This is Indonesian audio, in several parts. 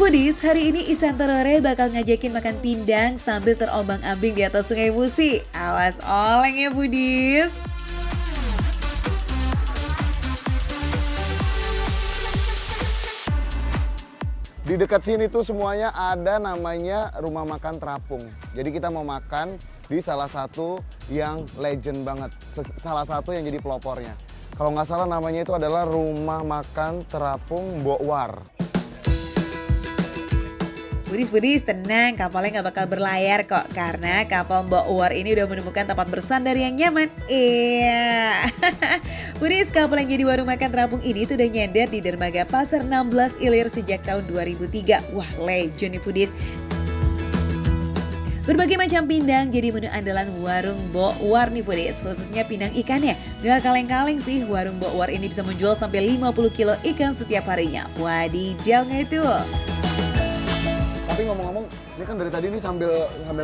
Foodies, hari ini Isantorore bakal ngajakin makan pindang sambil terombang-ambing di atas Sungai Musi. Awas oleng ya Foodies. Di dekat sini tuh semuanya ada namanya rumah makan terapung. Jadi kita mau makan di salah satu yang legend banget. Salah satu yang jadi pelopornya. Kalau nggak salah namanya itu adalah rumah makan terapung Mbok War. Foodies, tenang, kapalnya nggak bakal berlayar kok. Karena kapal Mbok War ini udah menemukan tempat bersandar yang nyaman. Iya. Foodies, kapal yang jadi warung makan terapung ini tuh udah nyender di dermaga Pasar 16 Ilir sejak tahun 2003. Wah, legend nih Foodies. Berbagai macam pindang jadi menu andalan warung Mbok War nih Foodies. Khususnya pindang ikannya. Gak kaleng-kaleng sih, warung Mbok War ini bisa menjual sampai 50 kilo ikan setiap harinya. Wadidaw nggak itu? Tapi ngomong-ngomong, ini kan dari tadi nih sambil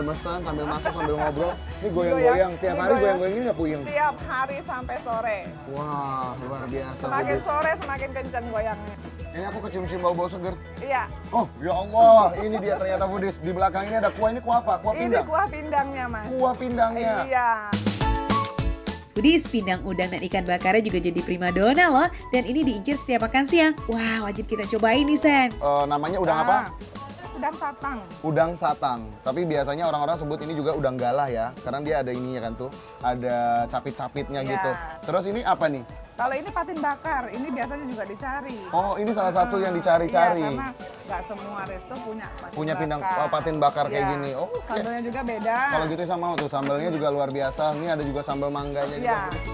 mesen, sambil masuk, sambil ngobrol. Ini goyang-goyang, tiap hari goyang-goyang ini nggak puyeng? Tiap hari sampai sore. Wah, luar biasa. Semakin Foodies. sore semakin kencang goyangnya. Ini aku kecium-cium bau-bau seger. Iya. Oh, ya Allah, ini dia ternyata Foodies. Di belakang ini ada kuah, ini kuah apa? Kuah Ini pindang? kuah pindangnya, Mas. Kuah pindangnya. Iya. Foodies, pindang udang dan ikan bakarnya juga jadi primadona loh. Dan ini diincar setiap makan siang. Wah, wajib kita cobain nih Sen. Namanya udang apa? Udang satang. Udang satang. Tapi biasanya orang-orang sebut ini juga udang galah ya. Karena dia ada ininya kan tuh. Ada capit-capitnya Iya. gitu. Terus ini apa nih? Kalau ini patin bakar, ini biasanya juga dicari. Oh, ini salah satu yang dicari-cari. Iya, karena nggak semua resto punya Punya bakar. patin bakar kayak Iya. gini. Oh, oke. Sambelnya juga beda. Kalau gitu sama tuh sambalnya juga luar biasa. Ini ada juga sambal mangganya Iya. juga.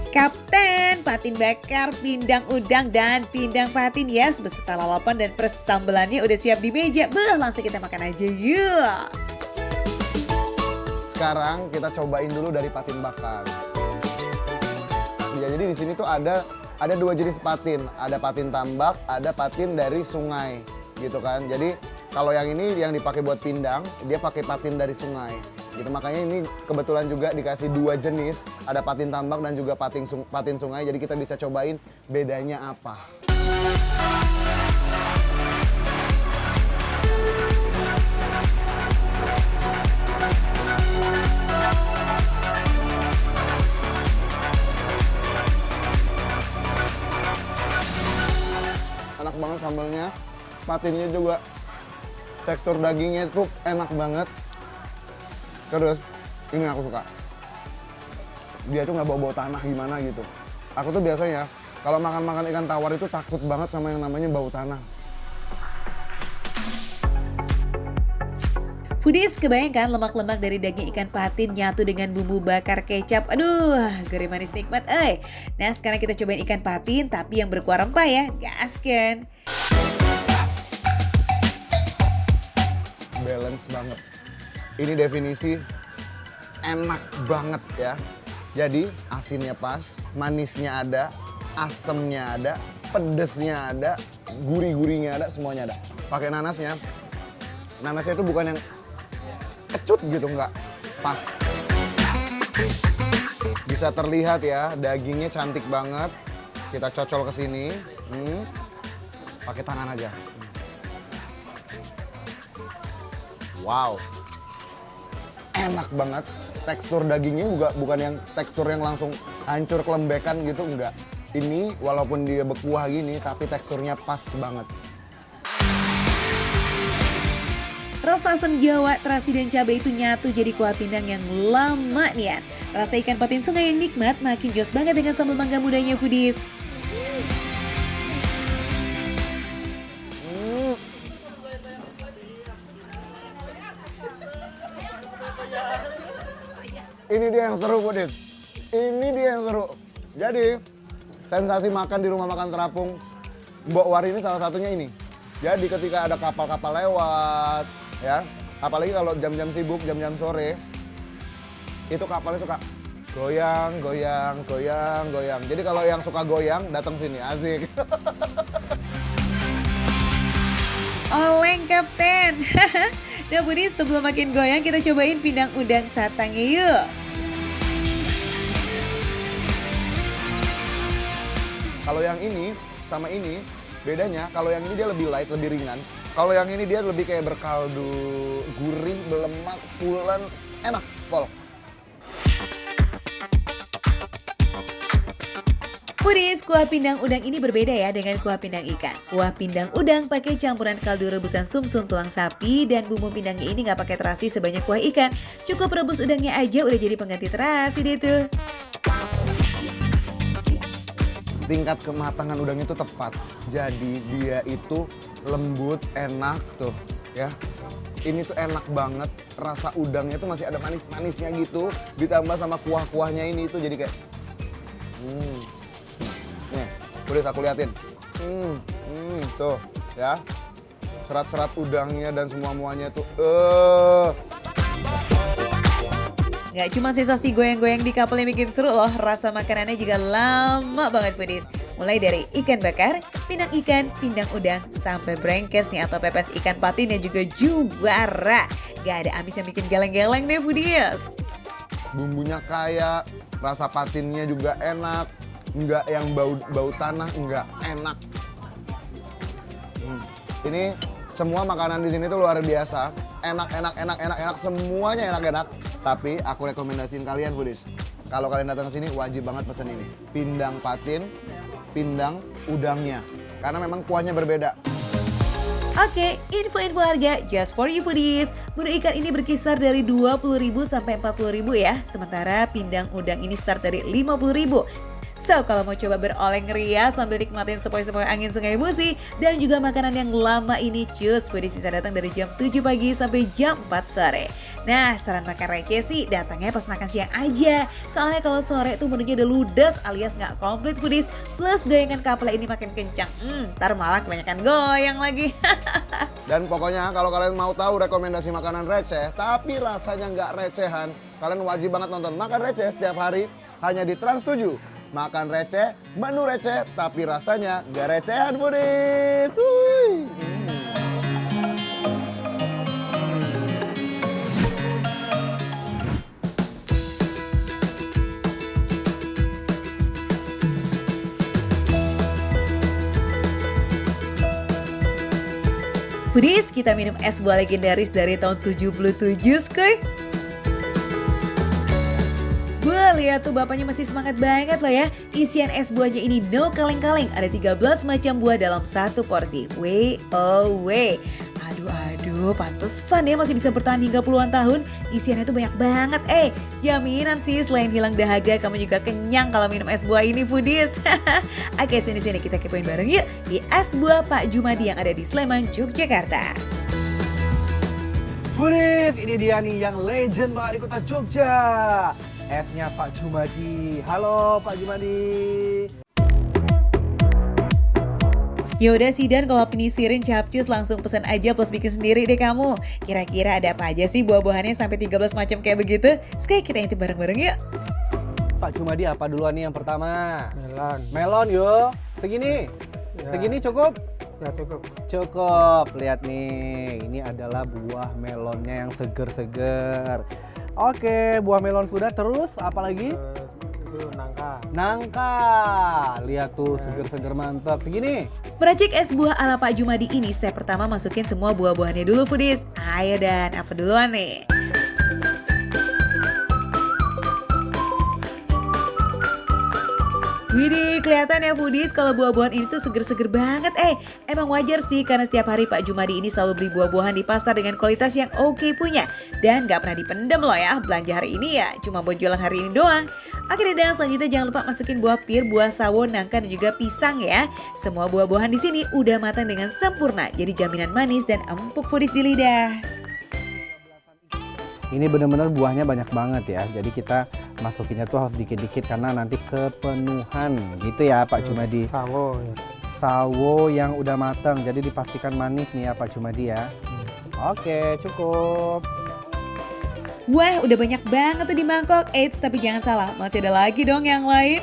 Kapten, patin bakar, pindang udang, dan pindang patin yes. Beserta lalapan dan persambelannya udah siap di meja. Langsung kita makan aja yuk. Sekarang kita cobain dulu dari patin bakar. Ya, jadi di sini tuh ada dua jenis patin. Ada patin tambak, ada patin dari sungai gitu kan. Jadi kalau yang ini yang dipakai buat pindang, dia pakai patin dari sungai. Gitu, makanya ini kebetulan juga dikasih dua jenis, ada patin tambak dan juga patin sungai, jadi kita bisa cobain bedanya apa. Enak banget sambalnya, patinnya juga, tekstur dagingnya itu enak banget. Terus, ini aku suka. Dia tuh nggak bau-bau tanah gimana gitu. Aku tuh biasanya kalau makan-makan ikan tawar itu takut banget sama yang namanya bau tanah. Foodies, kebayangkan lemak-lemak dari daging ikan patin nyatu dengan bumbu bakar kecap. Aduh, gurih manis nikmat, Nah, sekarang kita cobain ikan patin tapi yang berkuah rempah ya. Gaskan. Balance banget. Ini definisi enak banget ya. Jadi asinnya pas, manisnya ada, asemnya ada, pedesnya ada, gurih-gurihnya ada, semuanya ada. Pakai nanasnya. Nanasnya itu bukan yang kecut gitu, nggak, pas. Bisa terlihat ya, dagingnya cantik banget. Kita cocol ke sini. Pakai tangan aja. Wow. Enak banget, tekstur dagingnya juga bukan yang tekstur yang langsung hancur kelembekan gitu, enggak. Ini walaupun dia berkuah gini tapi teksturnya pas banget. Rasa asam Jawa, terasi dan cabai itu nyatu jadi kuah pindang yang lama nih ya. Rasa ikan patin sungai yang nikmat makin jos banget dengan sambal mangga mudanya Foodies. Ini dia yang seru, Foodies. Ini dia yang seru. Jadi, sensasi makan di rumah makan terapung Mbok War ini salah satunya ini. Jadi ketika ada kapal-kapal lewat, ya, apalagi kalau jam-jam sibuk, jam-jam sore, itu kapalnya suka goyang, goyang, goyang, goyang. Jadi kalau yang suka goyang, datang sini, asik. Oleng Kapten. Nah Foodies, sebelum makin goyang kita cobain pindang udang satangnya yuk. Kalau yang ini sama ini Bedanya kalau yang ini dia lebih light, lebih ringan. Kalau yang ini dia lebih kayak berkaldu, gurih, berlemak, pulen, enak, Pol. Foodies, kuah pindang udang ini berbeda ya dengan kuah pindang ikan. Kuah pindang udang pakai campuran kaldu rebusan sumsum tulang sapi dan bumbu pindangnya ini nggak pakai terasi sebanyak kuah ikan. Cukup rebus udangnya aja udah jadi pengganti terasi deh tuh. Tingkat kematangan udang itu tepat. Jadi dia itu lembut, enak tuh ya. Ini tuh enak banget. Rasa udangnya tuh masih ada manis-manisnya gitu. Ditambah sama kuah-kuahnya ini tuh jadi kayak nih, boleh aku liatin. Tuh ya. Serat-serat udangnya dan semua-muanya tuh. Nggak cuma sensasi goyang-goyang di kapal yang bikin seru loh, rasa makanannya juga lama banget Foodies. Mulai dari ikan bakar, pindang ikan, pindang udang, sampai brengkes nih atau pepes ikan patin yang juga juara. Gak ada amis yang bikin geleng-geleng deh Foodies. Bumbunya kaya, rasa patinnya juga enak. Enggak yang bau tanah, enggak, enak. Ini semua makanan di sini tuh luar biasa. Enak, semuanya enak. Tapi aku rekomendasiin kalian Foodies. Kalau kalian datang ke sini wajib banget pesen ini. Pindang patin, pindang udangnya. Karena memang kuahnya berbeda. Oke, info-info harga just for you Foodies. Menu ikan ini berkisar dari 20.000 sampai 40.000 ya. Sementara pindang udang ini start dari 50.000. So, kalau mau coba beroleng ria sambil nikmatin sepoi-sepoi angin Sungai Musi dan juga makanan yang lama ini, cus, Foodies bisa datang dari jam 7 pagi sampai jam 4 sore. Nah, saran makan receh sih datangnya pas makan siang aja. Soalnya kalau sore tuh menunya udah ludes alias nggak komplit Foodies. Plus goyangan kapal ini makin kencang. Ntar malah kebanyakan goyang lagi. Dan pokoknya kalau kalian mau tahu rekomendasi makanan receh, tapi rasanya nggak recehan, kalian wajib banget nonton Makan Receh setiap hari hanya di Trans 7. Makan receh, menu receh, tapi rasanya nggak recehan Foodies. Foodies, kita minum es buah legendaris dari tahun 77, skuy. Wah, lihat tuh bapaknya masih semangat banget loh ya. Isian es buahnya ini no kaleng-kaleng. Ada 13 macam buah dalam satu porsi. Way. Aduh, pantesan ya masih bisa bertahan hingga puluhan tahun. Isiannya tuh banyak banget. Jaminan sih selain hilang dahaga, kamu juga kenyang kalau minum es buah ini Foodies. Oke, sini kita kepoin bareng yuk di Es Buah Pak Jumadi yang ada di Sleman, Yogyakarta. Foodies, ini dia nih yang legend banget di kota Jogja. Esnya Pak Jumadi. Halo Pak Jumadi. Yaudah sih Dan, kalau penisirin capcus langsung pesan aja plus bikin sendiri deh kamu. Kira-kira ada apa aja sih buah-buahannya sampai 13 macam kayak begitu? Sekali kita intip bareng-bareng yuk. Pak Jumadi apa duluan nih yang pertama? Melon yo. Segini? Ya. Segini cukup? Ya cukup. Cukup. Lihat nih, ini adalah buah melonnya yang seger-seger. Oke, buah melon sudah, terus apa lagi? Itu nangka. Nangka. Lihat tuh, seger-seger mantap. Segini? Meracik es buah ala Pak Jumadi ini, step pertama masukin semua buah-buahannya dulu Foodies. Ayo Dan, apa duluan nih? Widih, kelihatan ya Foodies kalau buah-buahan ini tuh seger-seger banget. Emang wajar sih karena setiap hari Pak Jumadi ini selalu beli buah-buahan di pasar dengan kualitas yang oke punya. Dan gak pernah dipendam loh ya, belanja hari ini ya cuma buat jualan hari ini doang. Oke deh Dan, selanjutnya jangan lupa masukin buah pir, buah sawo, nangka dan juga pisang ya. Semua buah-buahan di sini udah matang dengan sempurna, jadi jaminan manis dan empuk Foodies di lidah. Ini benar-benar buahnya banyak banget ya. Jadi kita masukinnya tuh harus dikit-dikit karena nanti kepenuhan gitu ya Pak Jumadi. Sawo ya. Sawo yang udah matang, jadi dipastikan manis nih ya Pak Jumadi ya. Oke, cukup. Wah, udah banyak banget tuh di mangkok. Eits, tapi jangan salah, masih ada lagi dong yang lain.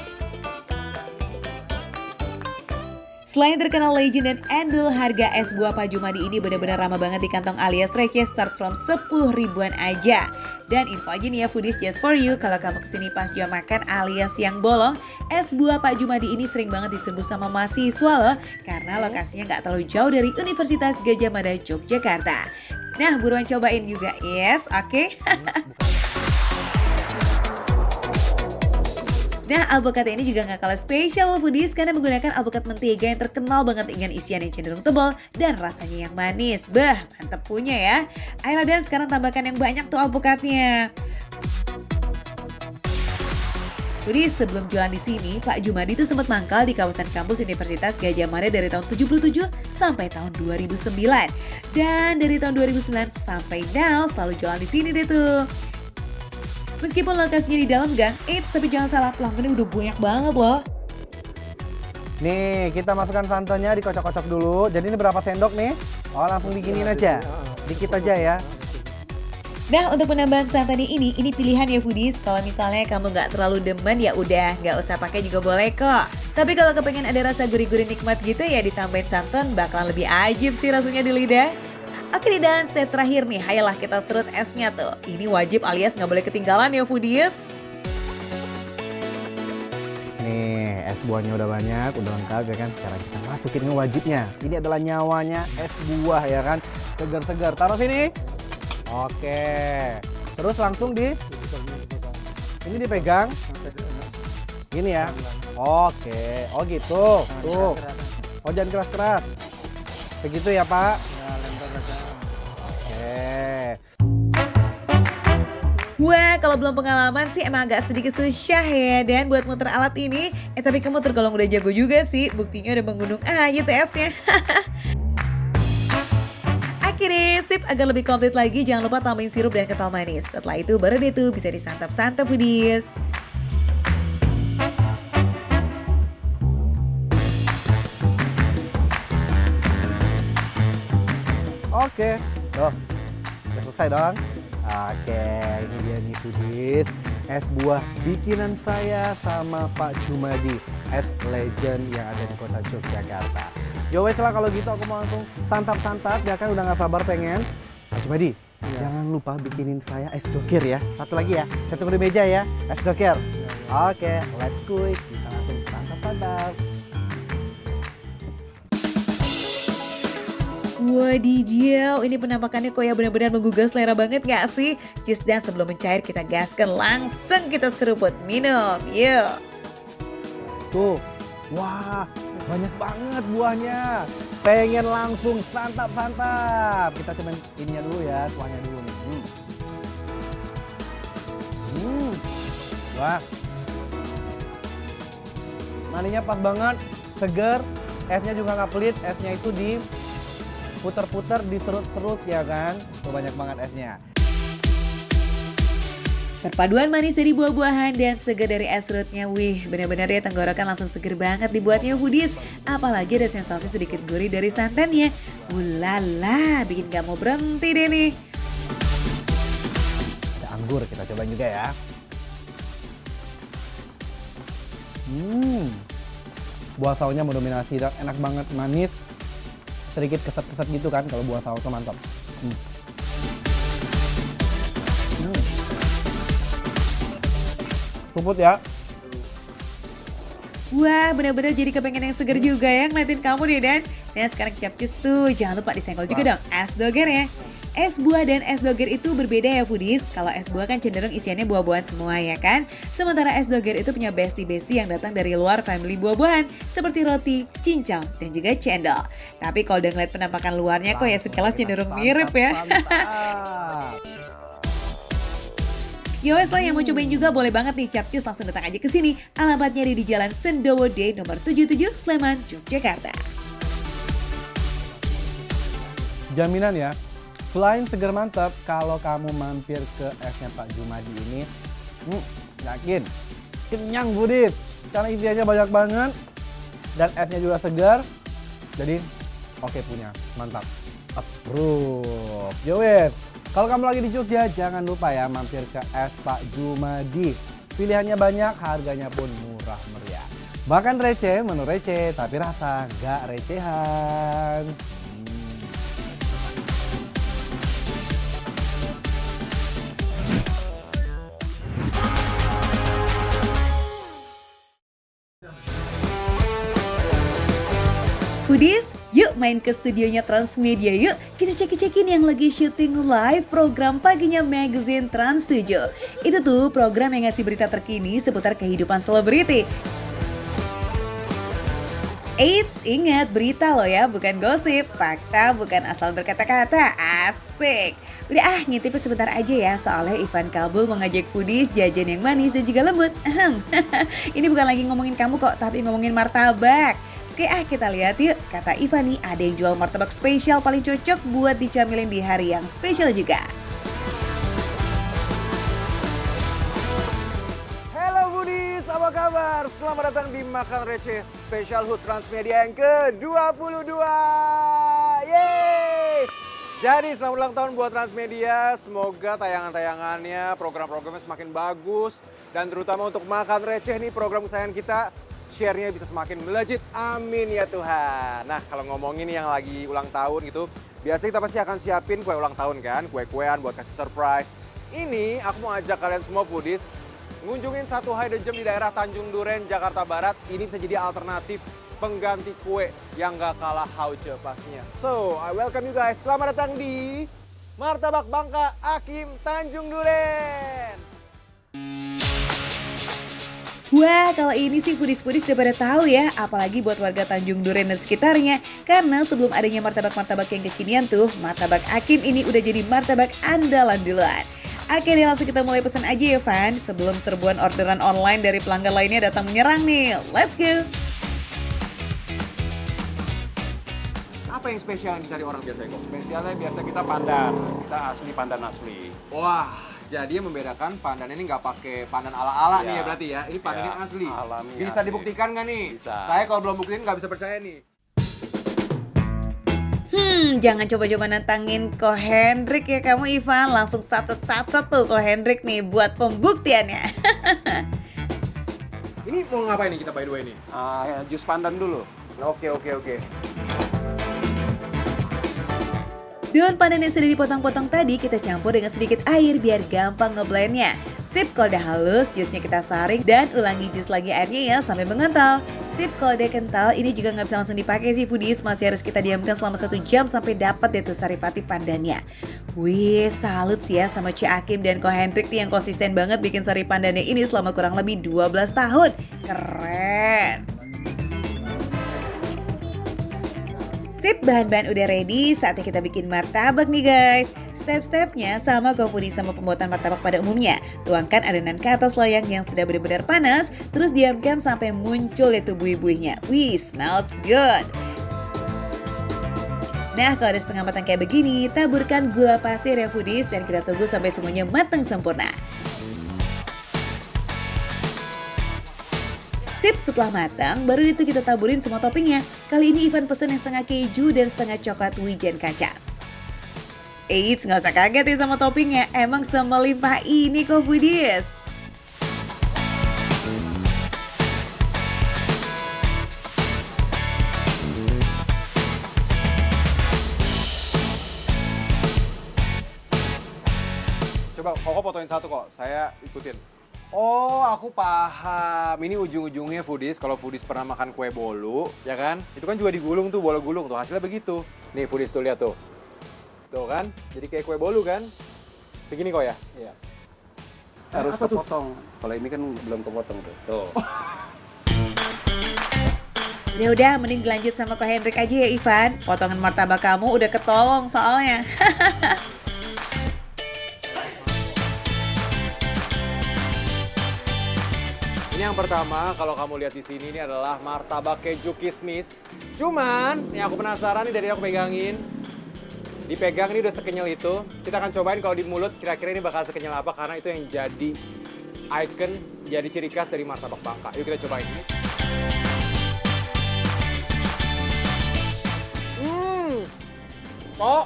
Selain terkenal legend dan endul, harga es buah Pak Jumadi ini benar-benar ramah banget di kantong alias receh, start from 10 ribuan aja. Dan info aja nih ya foodies, just for you, kalau kamu kesini pas jam makan alias siang bolong, es buah Pak Jumadi ini sering banget diserbu sama mahasiswa loh, karena lokasinya nggak terlalu jauh dari Universitas Gadjah Mada Yogyakarta. Nah, buruan cobain juga, yes, oke? Nah, alpukat ini juga nggak kalah spesial loh foodies karena menggunakan alpukat mentega yang terkenal banget dengan isian yang cenderung tebal dan rasanya yang manis. Bah, mantep punya ya. Ayolah dan sekarang tambahkan yang banyak tuh alpukatnya. Foodies, sebelum jualan di sini, Pak Jumadi tuh sempat mangkal di kawasan kampus Universitas Gadjah Mada dari tahun 77 sampai tahun 2009. Dan dari tahun 2009 sampai now selalu jualan di sini deh tuh. Meskipun lokasinya di dalam gang, tapi jangan salah, pelanggannya udah banyak banget loh. Nih, kita masukkan santannya, dikocok-kocok dulu. Jadi ini berapa sendok nih? Oh, langsung diginiin aja. Dikit aja ya. Nah, untuk penambahan santannya ini pilihan ya foodies. Kalau misalnya kamu nggak terlalu demen, ya udah nggak usah pakai juga boleh kok. Tapi kalau kepengen ada rasa gurih-gurih nikmat gitu ya ditambahin santan, bakalan lebih ajib sih rasanya di lidah. Oke nih, dan step terakhir nih, hayalah kita serut esnya tuh. Ini wajib alias nggak boleh ketinggalan ya foodies. Nih, es buahnya udah banyak, udah lengkap ya kan. Sekarang kita masukin ini wajibnya. Ini adalah nyawanya es buah ya kan. Segar-segar. Taruh sini. Oke. Terus langsung ini dipegang. Gini ya. Oke. Oh gitu. Tuh. Oh jangan keras-keras. Begitu ya Pak. Wah, kalau belum pengalaman sih emang agak sedikit susah ya. Dan buat muter alat ini, tapi kamu tergolong udah jago juga sih. Buktinya udah menggunung aja TS-nya. Akhirnya, sip, agar lebih komplit lagi, jangan lupa tambahin sirup dan kental manis. Setelah itu baru deh tuh bisa disantap-santap foodies. Oke. Tuh. Udah selesai dong. Oke, ini dia nih foodies, es buah bikinan saya sama Pak Jumadi, es legend yang ada di kota Yogyakarta. Ya wes lah kalau gitu aku mau langsung santap-santap, ya kan udah gak sabar pengen. Pak Jumadi, jangan lupa bikinin saya es doger ya. Satu lagi ya, saya tunggu di meja ya, es doger. Oke, let's quick, kita langsung santap-santap. Wadidaw, ini penampakannya kok ya benar-benar menggugah selera banget gak sih? Cheers, dan sebelum mencair kita gaskan, langsung kita seruput minum, yuk. Tuh, wah banyak banget buahnya. Pengen langsung santap-santap. Kita cobain ininya dulu ya, kuahnya dulu nih. Wah, manisnya pas banget, seger. Esnya juga nggak pelit, esnya itu puter-puter, diserut-serut ya kan. Tuh banyak banget esnya. Perpaduan manis dari buah-buahan dan segar dari es serutnya, wih benar-benar ya tenggorokan langsung seger banget dibuatnya foodies. Apalagi ada sensasi sedikit gurih dari santannya. Ulala, bikin gak mau berhenti deh nih. Ada anggur, kita cobain juga ya. Buah sausnya mendominasi, enak banget, manis. Sedikit keset-keset gitu kan kalau buah sausnya mantap. Rumput ya. Wah, benar-benar jadi kepengen yang seger juga ya ngeliatin kamu nih, Dan. Nah, sekarang capcus tuh, jangan lupa disenggol juga dong es doger ya. Es buah dan es doger itu berbeda ya foodies. Kalau es buah kan cenderung isiannya buah-buahan semua ya kan. Sementara es doger itu punya bestie-bestie yang datang dari luar family buah-buahan seperti roti, cincau, dan juga cendol. Tapi kalau udah ngeliat penampakan luarnya kok ya sekilas cenderung mirip ya. Yowes lah yang mau cobain juga boleh banget nih, capcus langsung datang aja ke sini. Alamatnya ada di Jalan Sendowo D nomor 77 Sleman, Yogyakarta. Jaminan ya. Selain seger mantap, kalau kamu mampir ke esnya Pak Jumadi ini, yakin kenyang foodies. Karena isiannya banyak banget dan esnya juga segar. Jadi oke punya, mantap. Approve. Yowes. Kalau kamu lagi di Jogja, jangan lupa ya mampir ke es Pak Jumadi. Pilihannya banyak, harganya pun murah meriah. Makan receh, menu receh, tapi rasa nggak recehan. Foodies, yuk main ke studionya Transmedia yuk. Kita cek-cekin yang lagi syuting live program paginya magazine Trans 7. Itu tuh program yang ngasih berita terkini seputar kehidupan selebriti. Eits, ingat berita loh ya, bukan gosip. Fakta bukan asal berkata-kata, asik. Udah ngintipin sebentar aja ya, soalnya Ivan Kabul mengajak foodies jajan yang manis dan juga lembut. Ini bukan lagi ngomongin kamu kok, tapi ngomongin martabak. Oke kita lihat yuk, kata Ivan nih ada yang jual martabak spesial paling cocok buat dicamilin di hari yang spesial juga. Halo Foodies, apa kabar? Selamat datang di Makan Receh Special Hood Transmedia yang ke-22. Yeay! Jadi selamat ulang tahun buat Transmedia. Semoga tayangan-tayangannya, program-programnya semakin bagus. Dan terutama untuk Makan Receh nih program kesayangan kita, share-nya bisa semakin melejit. Amin ya Tuhan. Nah kalau ngomongin yang lagi ulang tahun gitu, biasanya kita pasti akan siapin kue ulang tahun kan, kue-kuean buat kasih surprise. Ini aku mau ajak kalian semua Foodies ngunjungin satu hidden gem di daerah Tanjung Duren, Jakarta Barat. Ini bisa jadi alternatif pengganti kue yang gak kalah hauce pastinya. So, I welcome you guys. Selamat datang di Martabak Bangka Akim Tanjung Duren. Wah, kalau ini sih foodies-foodies udah pada tahu ya, apalagi buat warga Tanjung Duren dan sekitarnya. Karena sebelum adanya martabak-martabak yang kekinian tuh, martabak Akim ini udah jadi martabak andalan duluan. Oke deh, langsung kita mulai pesan aja ya Van, sebelum serbuan orderan online dari pelanggan lainnya datang menyerang nih. Let's go! Apa yang spesial yang dicari orang biasanya kok? Spesialnya biasa kita pandan. Kita asli pandan asli. Wah, jadi yang membedakan pandan ini nggak pakai pandan ala-ala nih Iya. ya berarti ya? Ini pandan Iya, yang asli. alami, Bisa asli. dibuktikan nggak nih? Bisa. Saya kalau belum buktiin nggak bisa percaya nih. Jangan coba-coba nantangin Ko Hendrik ya kamu Ivan. Langsung satset-satset tuh Ko Hendrik nih buat pembuktiannya. Ini mau ngapain nih kita by the way nih? Jus pandan dulu. Oke. Daun pandan yang sudah dipotong-potong tadi kita campur dengan sedikit air biar gampang ngeblendnya. Sip, kalau udah halus, jusnya kita saring dan ulangi jus lagi airnya ya sampai mengental. Sip, kalau udah kental, ini juga nggak bisa langsung dipakai sih Foodies, masih harus kita diamkan selama 1 jam sampai dapat deh tuh saripati pandannya. Wih, salut sih ya sama Ci Akim dan Ko Hendrik nih yang konsisten banget bikin sari pandannya ini selama kurang lebih 12 tahun. Keren! Sip, bahan-bahan udah ready, saatnya kita bikin martabak nih guys. Step-stepnya sama kok Foodies sama pembuatan martabak pada umumnya. Tuangkan adonan ke atas loyang yang sudah benar-benar panas, terus diamkan sampai muncul itu buih-buihnya. Wih, smells good. Nah, kalau udah setengah matang kayak begini, taburkan gula pasir ya Foodies dan kita tunggu sampai semuanya matang sempurna. Sip, setelah matang, baru itu kita taburin semua toppingnya. Kali ini Ivan pesen yang setengah keju dan setengah coklat wijen kacang. Eits, nggak usah kaget ya sama toppingnya, emang semelimpah ini kok Foodies. Coba Koko fotoin satu kok, saya ikutin. Oh, aku paham. Ini ujung-ujungnya Foodies. Kalau Foodies pernah makan kue bolu, ya kan? Itu kan juga digulung tuh, bola gulung tuh. Hasilnya begitu. Nih Foodies tuh lihat tuh. Tuh kan, jadi kayak kue bolu kan? Segini kok ya? Iya. Apa Harus tuh? kepotong. Kalau ini kan belum kepotong tuh. Tuh. Udah, mending dilanjut sama Ko Hendrik aja ya Ivan. Potongan martabak kamu udah ketolong soalnya. Ini yang pertama, kalau kamu lihat di sini ini adalah martabak keju kismis. Cuman, yang aku penasaran nih dari aku pegangin. Dipegang ini udah sekenyal itu. Kita akan cobain kalau di mulut kira-kira ini bakal sekenyal apa karena itu yang jadi icon, jadi ciri khas dari martabak Bangka. Yuk kita cobain. Kok?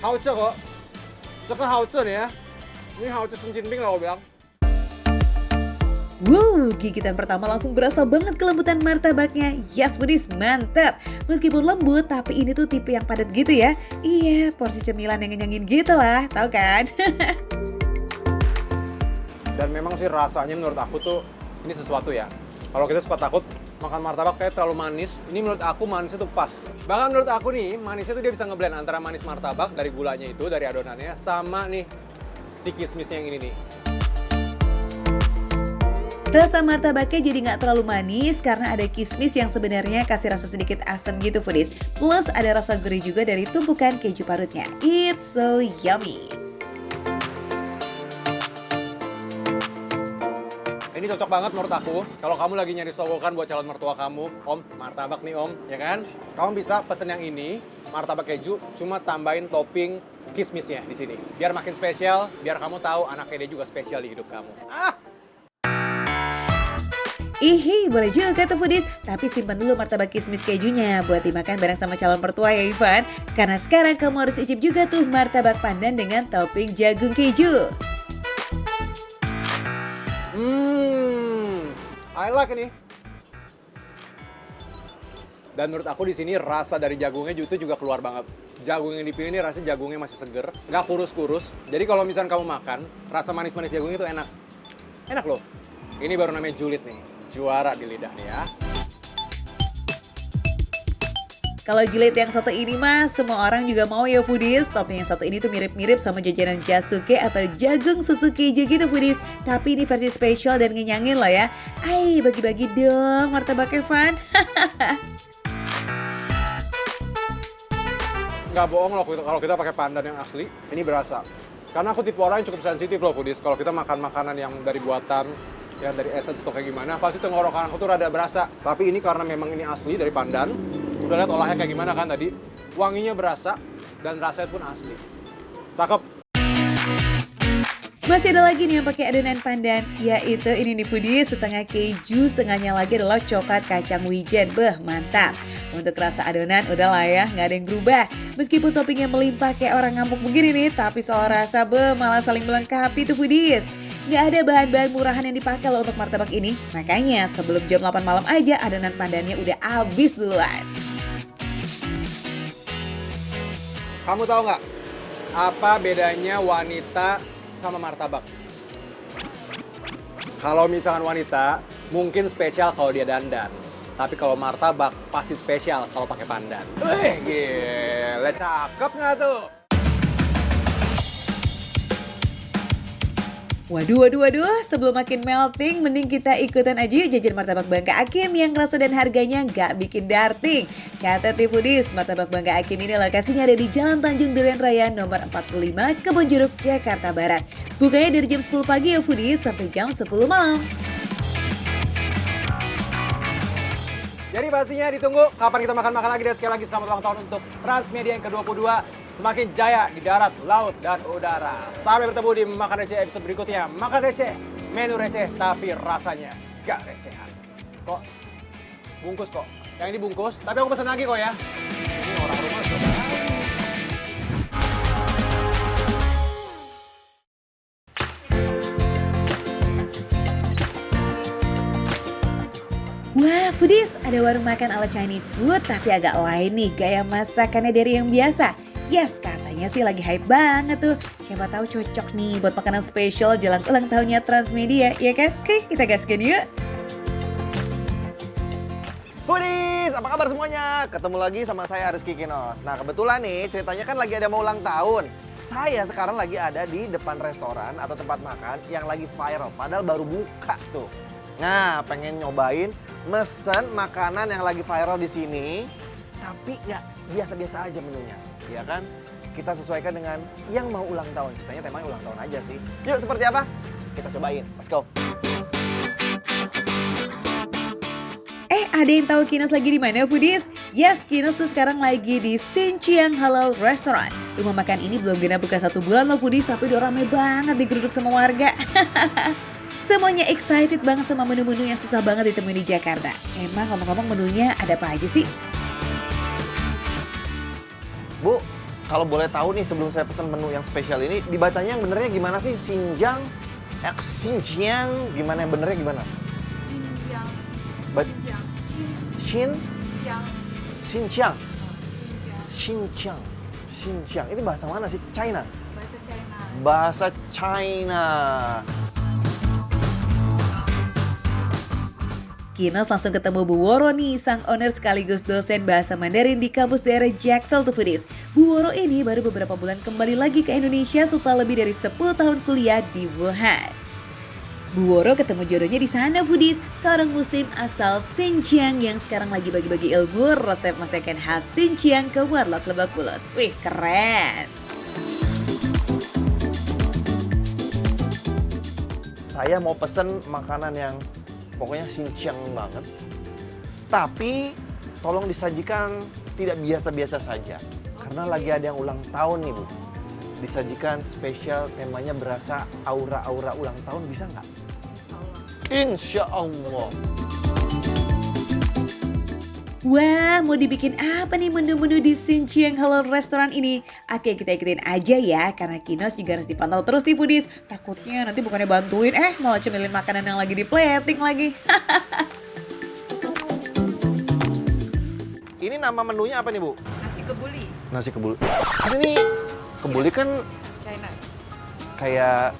Hauce kok. Ini hauce nih ya. Ini hauce Sun Jinping lah aku bilang. Wow, gigitan pertama langsung berasa banget kelembutan martabaknya. Yes, Budis, mantep. Meskipun lembut, tapi ini tuh tipe yang padat gitu ya. Iya, porsi cemilan yang ngenyangin gitu lah, tau kan? Dan memang sih rasanya menurut aku tuh ini sesuatu ya. Kalau kita suka takut makan martabak kayak terlalu manis, ini menurut aku manisnya tuh pas. Bahkan menurut aku nih, manisnya tuh dia bisa ngeblend antara manis martabak dari gulanya itu, dari adonannya, sama nih si kismisnya yang ini nih. Rasa martabaknya jadi nggak terlalu manis karena ada kismis yang sebenarnya kasih rasa sedikit asam gitu, Foodies. Plus ada rasa gurih juga dari tumpukan keju parutnya. It's so yummy. Ini cocok banget menurut aku. Kalau kamu lagi nyari sogokan buat calon mertua kamu, Om, martabak nih Om, ya kan? Kamu bisa pesen yang ini, martabak keju, cuma tambahin topping kismisnya di sini. Biar makin spesial, biar kamu tahu anaknya dia juga spesial di hidup kamu. Ihi, boleh juga tuh Foodies. Tapi simpan dulu martabak kismis kejunya buat dimakan bareng sama calon mertua ya Ivan. Karena sekarang kamu harus icip juga tuh martabak pandan dengan topping jagung keju. I like ini. Dan menurut aku di sini rasa dari jagungnya itu juga keluar banget. Jagung yang dipilih ini rasanya jagungnya masih seger, nggak kurus-kurus. Jadi kalau misalnya kamu makan, rasa manis-manis jagungnya itu enak. Enak loh. Ini baru namanya julid nih, juara di lidah nih ya. Kalau jilid yang satu ini mah semua orang juga mau ya Foodies. Topping yang satu ini tuh mirip-mirip sama jajanan jasuke atau jagung susu keju gitu Foodies. Tapi ini versi spesial dan ngenyangin loh ya. Ay, bagi-bagi dong martabaknya Van. Nggak bohong loh kalau kita pakai pandan yang asli, ini berasa. Karena aku tipe orang yang cukup sensitif loh Foodies. Kalau kita makan makanan yang dari buatan, yang dari essence atau kayak gimana, pasti tenggorokan aku tuh rada berasa. Tapi ini karena memang ini asli dari pandan, udah lihat olahnya kayak gimana kan tadi, wanginya berasa dan rasanya pun asli. Cakep. Masih ada lagi nih yang pakai adonan pandan, yaitu ini nih Foodies, setengah keju, setengahnya lagi adalah coklat kacang wijen. Beh, mantap. Untuk rasa adonan udah lah ya, nggak ada yang berubah. Meskipun toppingnya melimpah kayak orang ngampuk begini nih, tapi soal rasa malah saling melengkapi tuh Foodies. Nggak ada bahan-bahan murahan yang dipakai loh untuk martabak ini. Makanya sebelum jam 8 malam aja adonan pandannya udah habis duluan. Kamu tahu nggak apa bedanya wanita sama martabak? Kalau misalkan wanita, mungkin spesial kalau dia dandan. Tapi kalau martabak, pasti spesial kalau pakai pandan. Gila, cakep nggak tuh? Waduh, sebelum makin melting, mending kita ikutan aja yuk jajan martabak Bangka Akim yang rasa dan harganya nggak bikin darting. Catat nih Foodies, martabak Bangka Akim ini lokasinya ada di Jalan Tanjung Duren Raya nomor 45, Kebonjeruk, Jakarta Barat. Bukanya dari jam 10 pagi ya Foodies, sampai jam 10 malam. Jadi pastinya ditunggu kapan kita makan-makan lagi, dan sekali lagi selamat ulang tahun untuk Transmedia yang ke-22. Semakin jaya di darat, laut, dan udara. Sampai bertemu di Makan Receh episode berikutnya. Makan Receh, menu receh tapi rasanya gak recehan. Kok? Bungkus kok. Yang ini bungkus, tapi aku pesan lagi kok ya. Ini orang rumah sudah. Wah Foodies, ada warung makan ala Chinese food tapi agak lain nih gaya masakannya dari yang biasa. Yes, katanya sih lagi hype banget tuh. Siapa tahu cocok nih buat makanan spesial jelang ulang tahunnya Transmedia, ya kan? Oke, kita gaskan yuk. Foodies, apa kabar semuanya? Ketemu lagi sama saya Rizky Kinos. Nah kebetulan nih ceritanya kan lagi ada mau ulang tahun. Saya sekarang lagi ada di depan restoran atau tempat makan yang lagi viral. Padahal baru buka tuh. Nah pengen nyobain mesen makanan yang lagi viral di sini. Tapi ya biasa-biasa aja menunya. Ya kan? Kita sesuaikan dengan yang mau ulang tahun. Ceritanya temanya ulang tahun aja sih. Yuk seperti apa? Kita cobain. Let's go. Ada yang tahu Kinos lagi di mana Foodies? Yes, Kinos tuh sekarang lagi di Xinjiang Halal Restaurant. Rumah makan ini belum genap buka 1 bulan loh Foodies, tapi udah ramai banget digeruduk sama warga. Semuanya excited banget sama menu-menu yang susah banget ditemuin di Jakarta. Emang ngomong-ngomong menunya ada apa aja sih? Bu, kalau boleh tahu nih sebelum saya pesan menu yang spesial ini, dibacanya yang benernya gimana sih? Xinjiang Xinjiang, gimana yang benernya gimana? Xinjiang. Ba- Xinjiang. Xinjiang. Xinjiang. Xinjiang. Ini bahasa mana sih? China. Bahasa China. Bahasa China. Kinos langsung ketemu Bu Woro nih, sang owner sekaligus dosen bahasa Mandarin di kampus daerah Jaksel tuh Foodies. Bu Woro ini baru beberapa bulan kembali lagi ke Indonesia setelah lebih dari 10 tahun kuliah di Wuhan. Bu Woro ketemu jodohnya di sana Foodies, seorang muslim asal Xinjiang yang sekarang lagi bagi-bagi ilmu resep masakan khas Xinjiang ke warlock Lebak Bulus. Wih, keren! Saya mau pesen makanan yang pokoknya Xinjiang banget. Tapi tolong disajikan tidak biasa-biasa saja. Karena lagi ada yang ulang tahun nih Bu. Disajikan spesial, temanya berasa aura-aura ulang tahun, bisa nggak? Insya Allah. Wah, mau dibikin apa nih menu-menu di Xinjiang Halal Restaurant ini? Oke, kita ikutin aja ya, karena Kinos juga harus dipantau terus nih Foodies. Takutnya nanti bukannya bantuin, malah cemilin makanan yang lagi di plating lagi. Ini nama menunya apa nih Bu? Nasi kebuli. Nasi kebuli. Ini kebuli kan China. kayak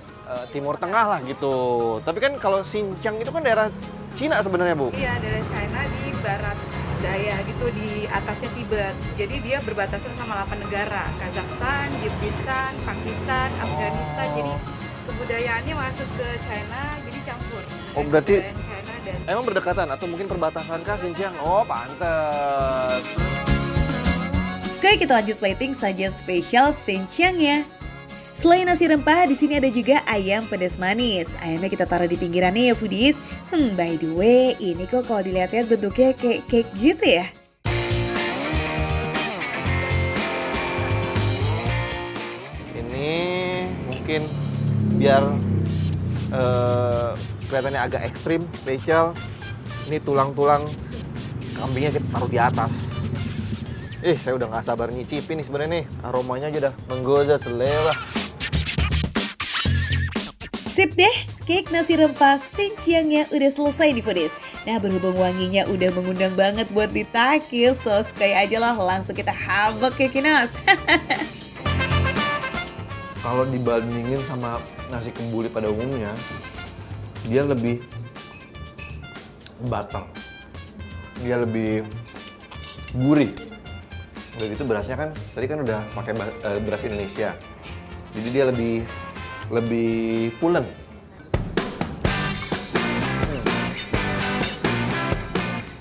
Timur Tengah lah gitu. Tapi kan kalau Xinjiang itu kan daerah Cina sebenarnya Bu. Iya, dari China di barat daya gitu, di atasnya Tibet. Jadi dia berbatasan sama 8 negara. Kazakhstan, Kirgistan, Pakistan, Afghanistan. Jadi kebudayaannya masuk ke China, jadi campur. Oh, berarti Kebudayaan China dan emang berdekatan atau mungkin perbatasan kah Xinjiang? Oh, pantes. Sekarang kita lanjut plating sajian spesial Xinjiang ya. Selain nasi rempah, di sini ada juga ayam pedas manis. Ayamnya kita taruh di pinggirannya ya Foodies. By the way, ini kok kalau dilihat-lihat bentuknya kayak cake gitu ya. Ini mungkin biar kelihatannya agak ekstrim, spesial. Ini tulang-tulang kambingnya kita taruh di atas. Saya udah nggak sabar nyicipin nih sebenarnya nih. Aromanya aja udah menggoda selera. Sip deh, cake nasi rempah Xinjiangnya udah selesai nih Foodies. Nah berhubung wanginya udah mengundang banget buat ditakil, so sekali aja lah langsung kita habek ya Kinos. Kalau dibandingin sama nasi kebuli pada umumnya, dia lebih butter. Dia lebih gurih. Udah gitu berasnya kan, tadi kan udah pakai beras Indonesia. Jadi dia lebih pulen.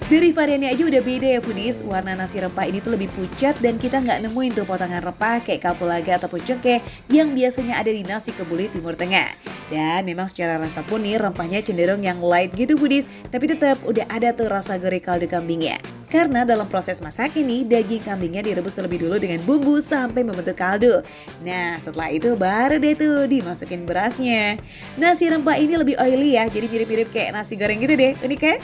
Dari variannya aja udah beda ya Foodies. Warna nasi rempah ini tuh lebih pucat dan kita nggak nemuin tuh potongan rempah kayak kapulaga ataupun cengkeh yang biasanya ada di nasi kebuli Timur Tengah. Dan memang secara rasa pun nih rempahnya cenderung yang light gitu Foodies. Tapi tetap udah ada tuh rasa gurih kaldu kambingnya. Karena dalam proses masak ini daging kambingnya direbus terlebih dulu dengan bumbu sampai membentuk kaldu. Nah setelah itu baru deh tuh dimasukin berasnya. Nasi rempah ini lebih oily ya, jadi mirip-mirip kayak nasi goreng gitu deh, unik kan?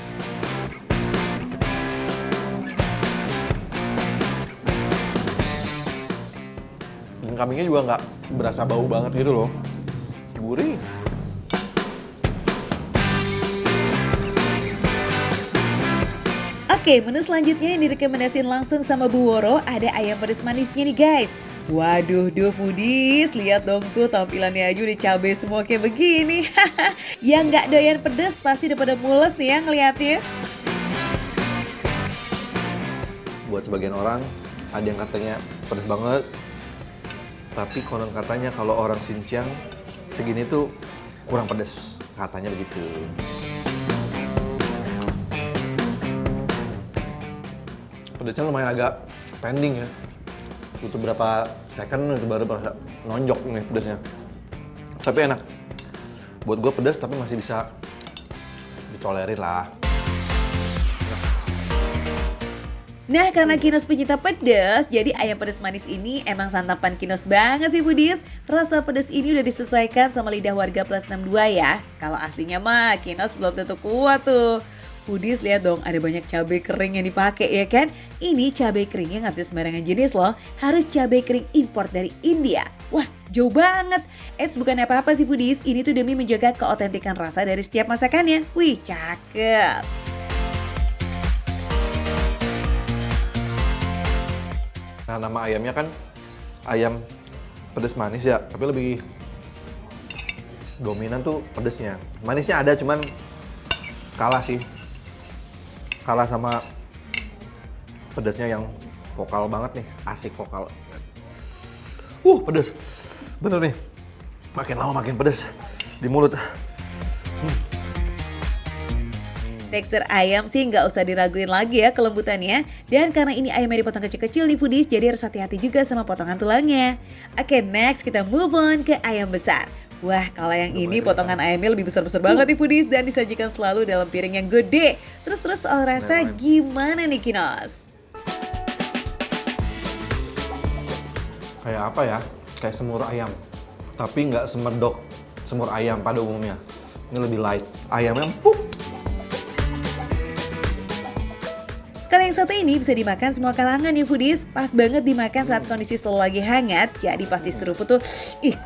Dan kambingnya juga nggak berasa bau banget gitu loh. Gurih. Oke, menu selanjutnya yang direkomendasiin langsung sama Bu Woro ada ayam pedas manisnya nih guys. Waduh, Foodies, lihat dong tuh tampilannya aja udah cabai semua kayak begini. Yang nggak doyan pedas pasti udah pada mules nih ya ngeliatnya. Buat sebagian orang, ada yang katanya pedas banget. Tapi konon katanya kalau orang Xinjiang segini tuh kurang pedas. Katanya begitu. Pedasnya lumayan agak pending ya. Butuh berapa second itu baru berasa nonjok nih pedasnya. Tapi enak. Buat gue pedas tapi masih bisa ditolerir lah. Nah karena Kinos pencinta pedas, jadi ayam pedas manis ini emang santapan Kinos banget sih Foodies. Rasa pedas ini udah disesuaikan sama lidah warga plus 62 ya. Kalau aslinya mah Kinos belum tentu kuat tuh. Foodies lihat dong ada banyak cabai kering yang dipakai ya kan. Ini cabai keringnya nggak bisa sembarangan jenis loh. Harus cabai kering impor dari India. Wah Jauh banget. Eits, bukan apa-apa sih foodies, ini tuh demi menjaga keotentikan rasa dari setiap masakannya. Wih, cakep. Nah, nama ayamnya kan ayam pedas manis ya, tapi lebih dominan tuh pedesnya. Manisnya ada, cuman kalah sih. Kalah sama pedesnya yang vokal banget nih, asik vokal. Pedes. Bener nih. Makin lama makin pedes di mulut. Tekstur ayam sih nggak usah diraguin lagi ya kelembutannya. Dan karena ini ayamnya dipotong kecil-kecil nih foodies, jadi harus hati-hati juga sama potongan tulangnya. Oke, next kita move on ke ayam besar. Wah, kalau yang ini potongan ayamnya lebih besar-besar banget nih foodies dan disajikan selalu dalam piring yang gede. Terus soal rasa gimana nih Kinos? Kayak apa ya? Kayak semur ayam. Tapi nggak semedok semur ayam pada umumnya. Ini lebih light. Ayamnya Kalau yang satu ini bisa dimakan semua kalangan ya foodies. Pas banget dimakan saat kondisi selalu lagi hangat. Jadi pasti seruput tuh,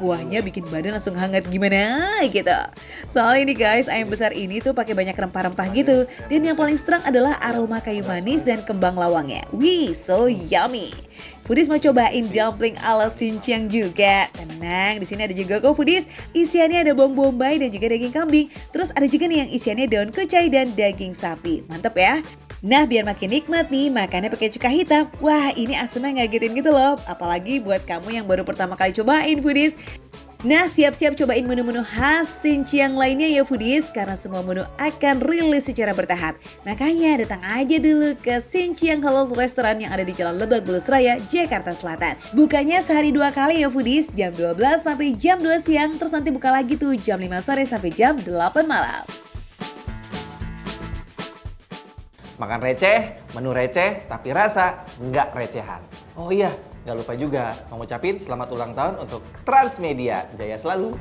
kuahnya bikin badan langsung hangat gimana gitu. Soal ini guys, ayam besar ini tuh pakai banyak rempah-rempah gitu. Dan yang paling strong adalah aroma kayu manis dan kembang lawangnya. Wih, so yummy. Foodies mau cobain dumpling ala Xinjiang juga. Tenang, di sini ada juga kok foodies. Isiannya ada bawang bombay dan juga daging kambing. Terus ada juga nih yang isiannya daun kucai dan daging sapi. Mantep ya. Nah, biar makin nikmat nih, makannya pakai cuka hitam. Wah, ini asemnya ngagetin gitu loh. Apalagi buat kamu yang baru pertama kali cobain foodies. Nah, siap-siap cobain menu-menu khas Xinjiang lainnya ya foodies, karena semua menu akan rilis secara bertahap. Makanya datang aja dulu ke Xinjiang Halal Restaurant yang ada di Jalan Lebak Bulus Raya, Jakarta Selatan. Bukanya sehari 2 kali ya foodies, jam 12 sampai jam 2 siang, terus nanti buka lagi tuh jam 5 sore sampai jam 8 malam. Makan receh, menu receh, tapi rasa nggak recehan. Oh iya, nggak lupa juga mengucapin selamat ulang tahun untuk Transmedia. Jaya selalu!